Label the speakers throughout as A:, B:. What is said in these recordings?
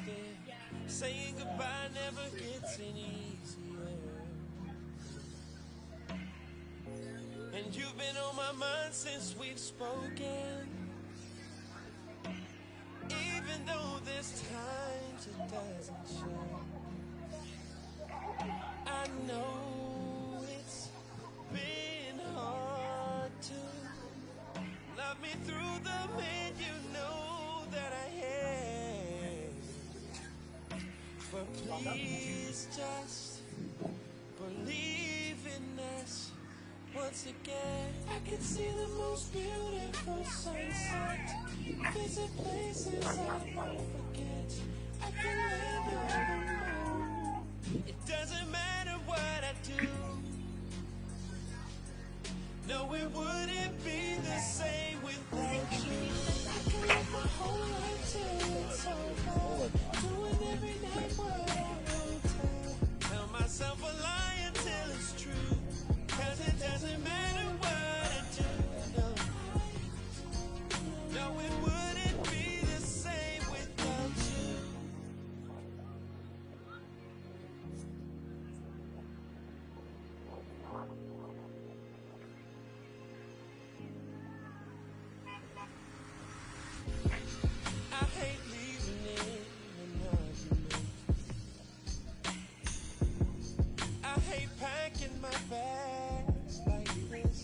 A: understand. Saying goodbye never gets any easier. And you've been on my mind since we've spoken. Even though there's times it doesn't show. I know it's been hard to love me through the pain, you know that I have. But please just believe in us. Once again, I can see the most beautiful sunset. Visit places I won't forget. I can land on the moon. It doesn't matter what I do. No, it wouldn't be the same without you. I can live my whole life till it's over. Doing every night what I want to. Tell myself a lie until it's true. Cause it doesn't matter what I do. No, it wouldn't be the same without you. I hate leaving in an argument. I hate packing my bags like this.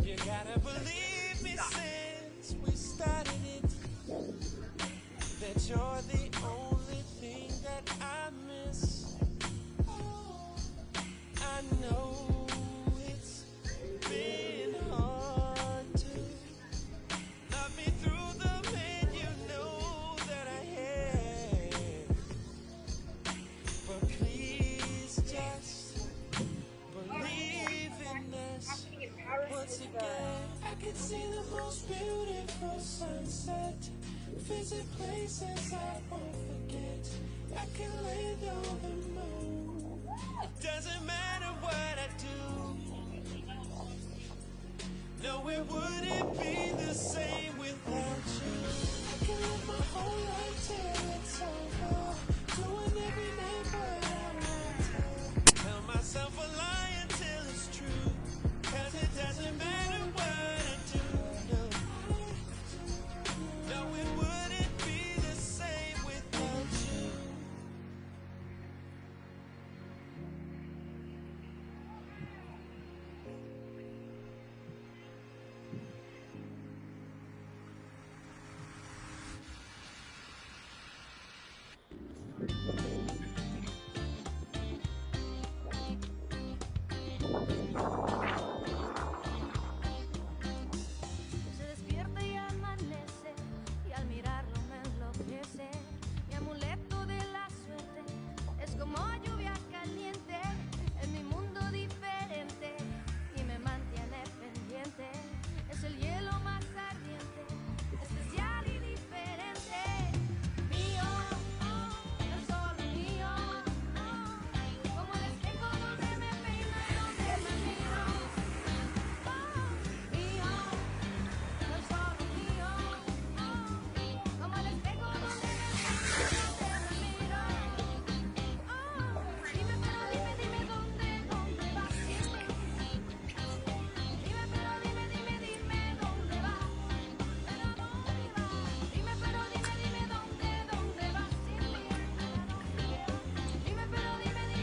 A: You gotta believe me since we started it, that you're the only thing that I miss. I know it's been hard to love me through the pain, you know that I have. But please just believe in us. Once again, I can see the most beautiful sunset. Visit places I won't forget. I can land on the moon. It doesn't matter what I do. No, it wouldn't be the same without you. I can live my whole life till it's over. Doing every night what I want to. Tell myself a lie until it's true. Cause it doesn't matter what I do. No, it wouldn't be the same without you.
B: Se despierta y amanece, y al mirarlo me enloquece. Mi amuleto de la suerte es como lluvia caliente en mi mundo diferente y me mantiene pendiente. Es el hielo más ardiente, especial y diferente. Mío, no solo mío, como el espejo donde me peino y donde me miro. Mío. No solo mío, como el espejo donde me miro. Dime, pero dime dónde vas sin mí. Dime, pero dime dónde vas. Pero dónde vas. Dime, pero dime dónde vas sin mí. Dime, pero dime dónde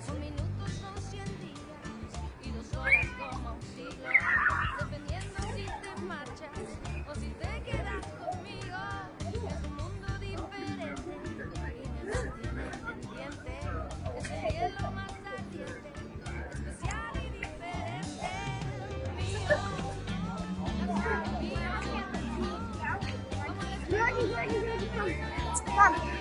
B: Son minutos, son 100 días y 2 horas como un siglo. Dependiendo si te marchas o si te quedas conmigo. Es un mundo diferente y me mantiene pendiente. Es el cielo más ardiente, especial y diferente. Mío, no solo mío, como el espejo donde me peino y donde me miro.